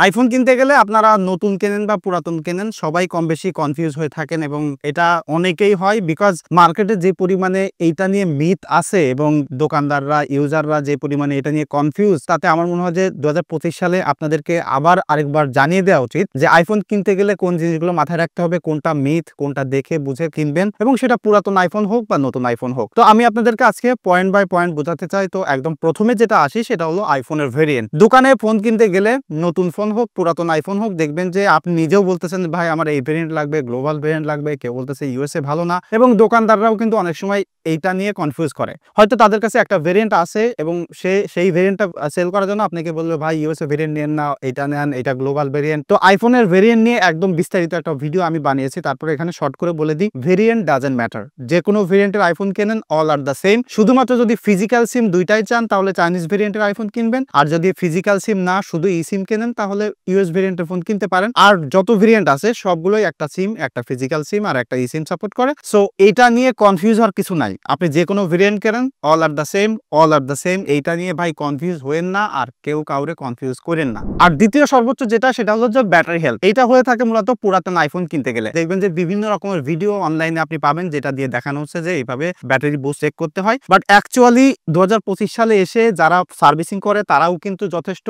IPhone কিনতে গেলে আপনারা নতুন কেনেন বা পুরাতন কেনেন সবাই কম বেশি কনফিউজ হয়ে থাকেন এবং এটা অনেকেই হয় বিকজ মার্কেটে যে পরিমাণে এইটা নিয়ে মিথ আছে এবং দোকানদাররা ইউজাররা যে পরিমাণে এটা নিয়ে কনফিউজ, তাতে আমার মনে হয় যে 2025 সালে আপনাদেরকে আবার আরেকবার জানিয়ে দেওয়া উচিত যে আইফোন কিনতে গেলে কোন জিনিসগুলো মাথায় রাখতে হবে, কোনটা মিথ, কোনটা দেখে বুঝে কিনবেন, এবং সেটা পুরাতন আইফোন হোক বা নতুন আইফোন হোক। তো আমি আপনাদেরকে আজকে পয়েন্ট বাই পয়েন্ট বোঝাতে চাই। তো একদম প্রথমে যেটা আসি সেটা হলো আইফোনের ভেরিয়েন্ট। দোকানে ফোন কিনতে গেলে নতুন ফোন হোক পুরাতন আইফোন হোক, দেখবেন যে আপনি নিজেও বলতেছেন ভাই আমার এই ভেরিয়েন্ট লাগবে, গ্লোবাল ভেরিয়েন্ট লাগবে, কেউ বলতেছে ইউএসএ ভালো না, এবং দোকানদাররাও কিন্তু অনেক সময় এইটা নিয়ে কনফিউজ করে। হয়তো তাদের কাছে একটা ভেরিয়েন্ট আছে এবং সেই ভেরিয়েন্টটা সেল করার জন্য আপনাকে বলবে ভাই ইউএসএ ভেরিয়েন্ট নেন না, এটা নেন, এটা গ্লোবাল ভেরিয়েন্ট। তো আইফোনের ভেরিয়েন্ট নিয়ে একদম বিস্তারিত একটা ভিডিও আমি বানিয়েছি, তারপরে এখানে শর্ট করে বলে দিই ভেরিয়েন্ট ডাজন্ট ম্যাটার। যে কোনো ভেরিয়েন্টের আইফোন কেনেন অল আর দ্য সেম। শুধুমাত্র যদি ফিজিক্যাল সিম দুইটাই চান তাহলে চাইনিজ ভেরিয়েন্টের আইফোন কিনবেন, আর যদি ফিজিক্যাল সিম না শুধু ই সিম কেনেন তাহলে ইউএস ভেরিয়েন্টের ফোন কিনতে পারেন। আর যত ভেরিয়েন্ট আছে সবগুলোই একটা সিম, একটা ফিজিক্যাল সিম আর একটা ই সিম সাপোর্ট করে। সো এটা নিয়ে কনফিউজ হওয়ার কিছু নাই, আপনি যে কোনো ভেরিয়েন্ট কেনেন all are the same, all are the same. এইটা নিয়ে ভাই কনফিউজ হয়েন না আর কেউ কাউরে কনফিউজ করেন না। আর দ্বিতীয় সর্বোচ্চ যেটা সেটা হলো যে ব্যাটারি হেলথ। এটা হয়ে থাকে মূলত পুরাতন আইফোন কিনতে গেলে। দেখবেন যে বিভিন্ন রকমের ভিডিও অনলাইনে আপনি পাবেন যেটা দিয়ে দেখানো হচ্ছে যে এইভাবে ব্যাটারি বুস্ট চেক করতে হয়, বাট অ্যাকচুয়ালি 2025 সালে এসে যারা সার্ভিসিং করে তারাও কিন্তু যথেষ্ট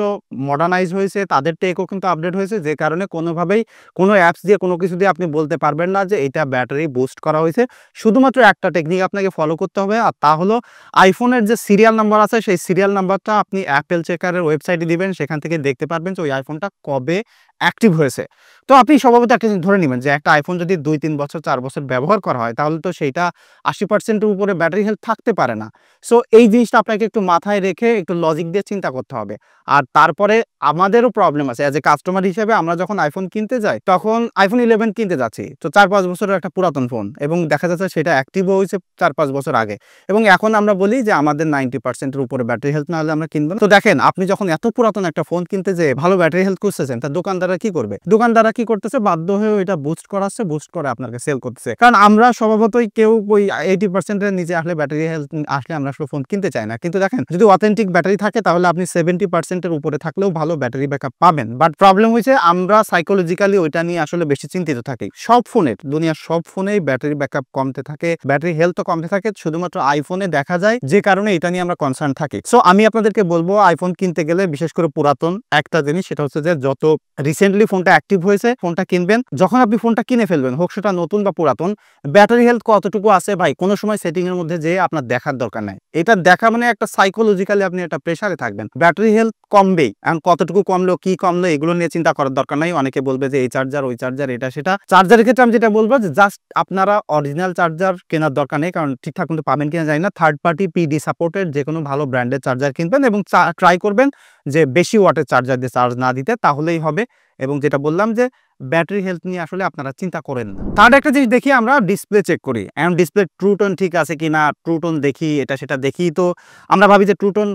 মডার্নাইজ হয়েছে, তাদের টেকও কিন্তু আপডেট হয়েছে, যে কারণে কোনোভাবেই কোনো অ্যাপস দিয়ে কোনো কিছু দিয়ে আপনি বলতে পারবেন না যে এটা ব্যাটারি বুস্ট করা হয়েছে। শুধুমাত্র একটা টেকনিক আপনাকে ফলো করতে হবে, আর তা হলো আইফোনের যে সিরিয়াল নাম্বার আছে সেই সিরিয়াল নাম্বারটা আপনি অ্যাপেল চেকারের ওয়েবসাইটে দিবেন, সেখান থেকে দেখতে পারবেন যে ওই আইফোনটা কবে অ্যাক্টিভ হয়েছে। তো আপনি স্বভাবত একটা জিনিস ধরে নেবেন যে একটা আইফোন যদি 2-3 বছর 4 বছর ব্যবহার করা হয় তাহলে তো সেইটা 80%-এর উপরে ব্যাটারি হেলথ থাকতে পারে না। সো এই জিনিসটা আপনাকে একটু মাথায় রেখে একটু লজিক দিয়ে চিন্তা করতে হবে। আর তারপরে আমাদেরও প্রবলেম আছে অ্যাজ এ কাস্টমার হিসেবে। আমরা যখন আইফোন কিনতে যাই তখন আইফোন 11 কিনতে যাচ্ছি, তো 4-5 বছরের একটা পুরাতন ফোন, এবং দেখা যাচ্ছে সেটা অ্যাক্টিভও হয়েছে 4-5 বছর আগে, এবং এখন আমরা বলি যে আমাদের 90%-এর উপরে ব্যাটারি হেলথ না হলে আমরা কিনবো না। তো দেখেন আপনি যখন এত পুরাতন একটা ফোন কিনতে যেয়ে ভালো ব্যাটারি হেলথ খুঁজতেছেন, তা দোকানদাররা কি করবে? দোকানদাররা কি করতেছে? বাধ্য হয়ে এটা বুস্ট করাচ্ছে, বুস্ট করে আপনাকে সেল করতেছে। কারণ আমরা স্বভাবতই কেউ ওই 80%-এর নিচে আসলে ব্যাটারি হেলথ আসলে আমরা আসলে ফোন কিনতে চাই না। কিন্তু দেখেন যদি অথেন্টিক ব্যাটারি থাকে তাহলে আপনি 70%-এর উপরে থাকলেও ভালো ব্যাটারি ব্যাকআপ পাবেন। বাট প্রবলেম হয়েছে আমরা সাইকোলজিক্যালি ওইটা নিয়ে আসলে বেশি চিন্তিত থাকি। সব ফোনের, দুনিয়ার সব ফোনেই ব্যাটারি ব্যাকআপ কমতে থাকে, ব্যাটারি হেলথও কমতে থাকে, শুধুমাত্র আইফোনে দেখা যায়, যে কারণে এটা নিয়ে আমরা কনসার্ন থাকি। সো আমি আপনাদেরকে বলবো আইফোন কিনতে গেলে বিশেষ করে পুরাতন একটা জিনিস, সেটা হচ্ছে যে যত রিসেন্টলি ফোনটা অ্যাক্টিভ হয়েছে ফোনটা কিনবেন। যখন আপনি ফোনটা কিনে ফেলবেন, হোক সেটা নতুন বা পুরাতন, ব্যাটারি হেলথ কতটুকু আছে ভাই কোনো সময় সেটিং এর মধ্যে যেয়ে আপনার দেখার দরকার নাই। এটা দেখা মানে একটা সাইকোলজিক্যালি আপনি একটা প্রেসারে থাকবেন, ব্যাটারি হেলথ কমবেই। এখন কতটুকু কমলো কি কমলো এগুলো নিয়ে চিন্তা করার দরকার নাই। অনেকে বলবে যে এই চার্জার ওই চার্জার এটা সেটা। চার্জারের ক্ষেত্রে আমি যেটা বলবো যে জাস্ট আপনারা অরিজিনাল চার্জার কেনার দরকার নেই, কারণ ঠিকঠাক কিন্তু পাবেন কিনা জানি না। থার্ড পার্টি পিডি সাপোর্টেড যে কোনো ভালো ব্র্যান্ডের চার্জার কিনবেন এবং ট্রাই করবেন যে বেশি ওয়াটের চার্জার দিয়ে চার্জ না দিতে, তাহলেই হবে। এবং যেটা বললাম যে ব্যাটারি হেলথ নিয়ে আসলে আপনারা চিন্তা করেন না। তার একটা জিনিস দেখি আমরা ডিসপ্লে চেক করি, এখন ডিসপ্লে ট্রু টোন ঠিক আছে কিনা, ট্রু টোন দেখি, এটা সেটা দেখি। তো আমরা ভাবি যে ট্রু টোন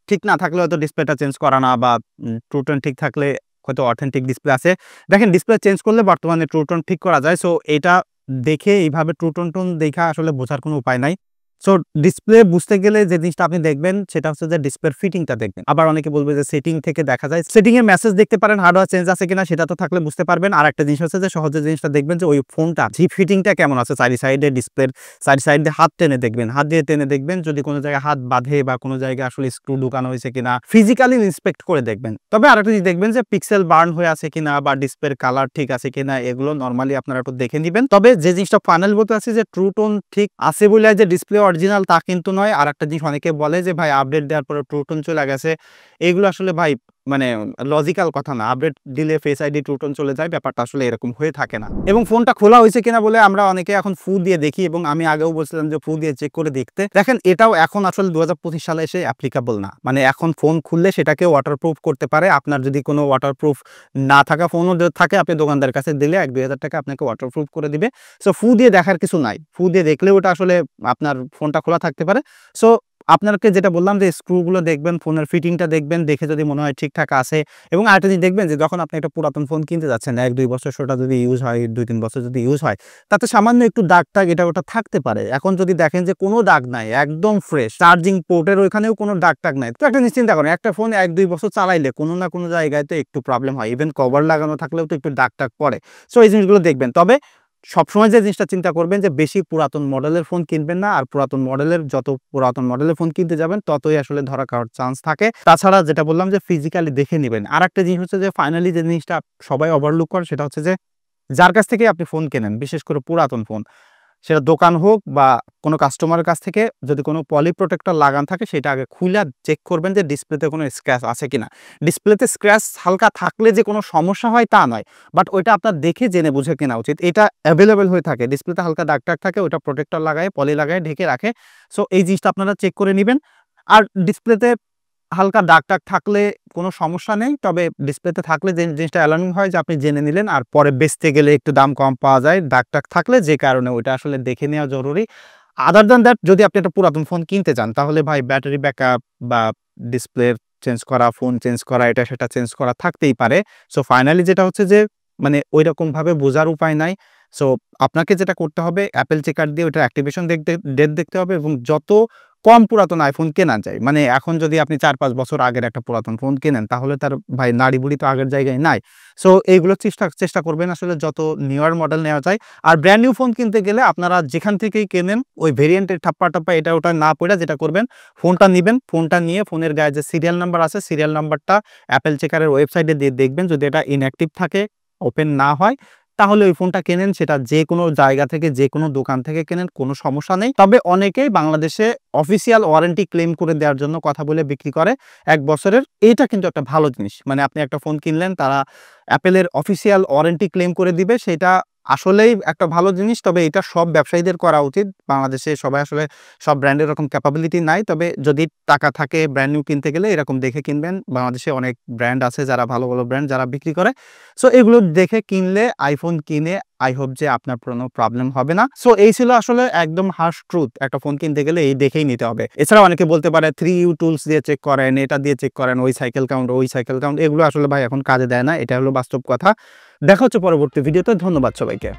ঠিক না থাকলে হয়তো ডিসপ্লেটা চেঞ্জ করা না, বা ট্রু টোন ঠিক থাকলে হয়তো অথেন্টিক ডিসপ্লে আছে। দেখেন ডিসপ্লে চেঞ্জ করলে বর্তমানে ট্রু টোন ঠিক করা যায়। সো এটা দেখে এইভাবে ট্রু টোন দেখা আসলে বোঝার কোনো উপায় নাই। সো ডিসপ্লে বুঝতে গেলে যে জিনিসটা আপনি দেখবেন সেটা হচ্ছে যে ডিসপ্লের ফিটিংটা দেখবেন। আবার অনেকে বলবে যে সেটিং থেকে দেখা যায়, সেটিং এর মেসেজ দেখতে পারেন হার্ডওয়্যার চেঞ্জ আছে কিনা, সেটা তো থাকলে বুঝতে পারবেন। আর একটা জিনিস হচ্ছে যে সহজে জিনিসটা দেখবেন যে ওই ফোনটা জিপ ফিটিংটা কেমন আছে, সাইডে ডিসপ্লের সাইড দিয়ে হাত টেনে দেখবেন, হাত দিয়ে টেনে দেখবেন যদি কোনো জায়গায় হাত বাঁধে বা কোনো জায়গায় আসলে স্ক্রু ঢুকানো হয়েছে কিনা, ফিজিক্যালি ইন্সপেক্ট করে দেখবেন। তবে আরেকটা জিনিস দেখবেন যে পিক্সেল বার্ন হয়ে আছে কিনা বা ডিসপ্লের কালার ঠিক আছে কিনা, এগুলো নরমালি আপনারা একটু দেখে নেবেন। তবে যে জিনিসটা ফাইনাল বলতে আছে যে ট্রু টোন ঠিক আছে বলে যে ডিসপ্লে অরিজিনাল তা কিন্তু নয়। আর একটা জিনিস অনেকে বলে যে ভাই আপডেট দেওয়ার পরে ট্রু টোন চলে গেছে, এগুলো আসলে ভাই মানে লজিক্যাল কথা না। আপডেট দিলে ফেস আইডি ট্রু টোন চলে যায়, ব্যাপারটা আসলে এরকম হয়ে থাকে না। এবং ফোনটা খোলা হয়েছে কিনা বলে আমরা অনেকে এখন ফু দিয়ে দেখি, এবং আমি আগেও বলছিলাম যে ফু দিয়ে চেক করে দেখতে। দেখেন এটাও এখন আসলে 2025 সালে এসে অ্যাপ্লিকেবল না। মানে এখন ফোন খুললে সেটাকে ওয়াটারপ্রুফ করতে পারে। আপনার যদি কোনো ওয়াটারপ্রুফ না থাকা ফোনও থাকে, আপনি দোকানদারের কাছে দিলে 1-2 হাজার টাকা আপনাকে ওয়াটারপ্রুফ করে দিবে। সো ফু দিয়ে দেখার কিছু নাই, ফু দিয়ে দেখলেও ওটা আসলে আপনার ফোনটা খোলা থাকতে পারে। সো আপনাকে যেটা বললাম যে স্ক্রুগুলো দেখবেন, ফোনের ফিটিংটা দেখবেন, দেখে যদি মনে হয় ঠিকঠাক আছে এবং আরেকটা জিনিস দেখবেন যে যখন আপনি একটা পুরাতন ফোন কিনতে যাচ্ছেন ১-২ বছর সেটা যদি ইউজ হয়, ২-৩ বছর যদি ইউজ হয়, তাতে সামান্য একটু দাগ-টাগ এটা ওটা থাকতে পারে। এখন যদি দেখেন যে কোনো দাগ নাই, একদম ফ্রেশ, চার্জিং পোর্টের ওইখানেও কোনো দাগ-টাগ নাই। তো একটা জিনিস চিন্তা করেন, একটা ফোন ১-২ বছর চালাইলে কোনো না কোনো জায়গায় তো একটু প্রবলেম হয়। ইভেন কভার লাগানো থাকলেও তো একটু দাগ-টাগ পড়ে। সো এই জিনিসগুলো দেখবেন। তবে সবসময় যে জিনিসটা চিন্তা করবেন যে বেশি পুরাতন মডেলের ফোন কিনবেন না। আর যত পুরাতন মডেলের ফোন কিনতে যাবেন ততই আসলে ধরা খাওয়ার চান্স থাকে। তাছাড়া যেটা বললাম যে ফিজিক্যালি দেখে নিবেন। আরেকটা জিনিস হচ্ছে যে ফাইনালি যে জিনিসটা সবাই ওভারলুক করে সেটা হচ্ছে যে যার কাছ থেকে আপনি ফোন কেনেন, বিশেষ করে পুরাতন ফোন, সেটা দোকান হোক বা কোনো কাস্টমারের কাছ থেকে, যদি কোনো পলি প্রোটেক্টর লাগানো থাকে সেটা আগে খুইলা চেক করবেন যে ডিসপ্লেতে কোনো স্ক্র্যাচ আছে কিনা। ডিসপ্লেতে স্ক্র্যাচ হালকা থাকলে যে কোনো সমস্যা হয় তা নয়। বাট ওইটা আপনার দেখে জেনে বুঝে কেনা উচিত। এটা এভেইলেবল হয়ে থাকে। ডিসপ্লেতে হালকা দাগ-টাগ থাকে, ওইটা প্রোটেক্টর লাগায়, পলি লাগায় ঢেকে রাখে। সো এই জিনিসটা আপনারা চেক করে নিবেন। আর ডিসপ্লেতে হালকা দাগ-টাগ থাকলে কোনো সমস্যা নেই। তবে ডিসপ্লেতে থাকলে যে জিনিসটা অ্যালার্মিং হয় যে আপনি জেনে নিলেন, আর পরে বেচতে গেলে একটু দাম কম পাওয়া যায় দাগ-টাগ থাকলে, যে কারণে ওইটা আসলে দেখে নেওয়া জরুরি। আদার দ্যান দ্যাট যদি আপনি একটা পুরাতন ফোন কিনতে চান তাহলে ভাই ব্যাটারি ব্যাকআপ বা ডিসপ্লে চেঞ্জ করা, ফোন চেঞ্জ করা, এটা সেটা চেঞ্জ করা থাকতেই পারে। সো ফাইনালি যেটা হচ্ছে যে মানে ঐরকমভাবে বোঝার উপায় নাই। সো আপনাকে যেটা করতে হবে অ্যাপেল চেকার দিয়ে ওটার অ্যাক্টিভেশন ডেট দেখতে হবে এবং যত কম পুরাতন আইফোন কেনা যায়, মানে এখন যদি আপনি ৪-৫ বছর আগের একটা পুরাতন ফোন কেনেন তাহলে তার ভাই নাড়ি-ভুড়ি তো আগের জায়গায় নাই। সো এইগুলো চেষ্টা করবেন আসলে যত নিউয়ার মডেল নেওয়া যায়। আর ব্র্যান্ড নিউ ফোন কিনতে গেলে আপনারা যেখান থেকেই কেনেন ওই ভেরিয়েন্টের ঠাপ্পা-টাপ্পা এটা ওটা না পইড়া যেটা করবেন, ফোনটা নিবেন, ফোনটা নিয়ে ফোনের গায়ে যে সিরিয়াল নাম্বার আছে সিরিয়াল নাম্বারটা অ্যাপেল চেকারের ওয়েবসাইটে দিয়ে দেখবেন। যদি এটা ইনঅ্যাক্টিভ থাকে, ওপেন না হয়, তাহলে ওই ফোনটা কেনেন। সেটা যেকোনো জায়গা থেকে যেকোনো দোকান থেকে কেনেন, কোনো সমস্যা নেই। তবে অনেকেই বাংলাদেশে অফিসিয়াল ওয়ারেন্টি ক্লেম করে দেওয়ার জন্য কথা বলে বিক্রি করে ১ বছরের। এইটা কিন্তু একটা ভালো জিনিস। মানে আপনি একটা ফোন কিনলেন, তারা অ্যাপেলের অফিসিয়াল ওয়ারেন্টি ক্লেম করে দিবে, সেটা আসলেই একটা ভালো জিনিস। তবে এটা সব ব্যবসায়ীদের করা উচিত। বাংলাদেশে সবাই আসলে সব ব্র্যান্ডের এরকম ক্যাপাবিলিটি নাই। তবে যদি টাকা থাকে ব্র্যান্ড নিউ কিনতে গেলে এরকম দেখে কিনবেন। বাংলাদেশে অনেক ব্র্যান্ড আছে যারা ভালো ব্র্যান্ড যারা বিক্রি করে। সো এগুলো দেখে কিনলে আইফোন কিনে আই হোপ যে আপনার কোনো প্রবলেম হবে না। সো এই ছিল আসলে একদম হার্শ ট্রুথ। একটা ফোন কিনতে গেলে এই দেখেই নিতে হবে। এছাড়াও অনেকে বলতে পারে 3U টুলস দিয়ে চেক করেন, এটা দিয়ে চেক করেন, ওই সাইকেল কাউন্ট, এগুলো আসলে ভাই এখন কাজে দেয় না। এটা হলো বাস্তব কথা। দেখা হচ্ছে পরবর্তী ভিডিওতে। ধন্যবাদ সবাইকে।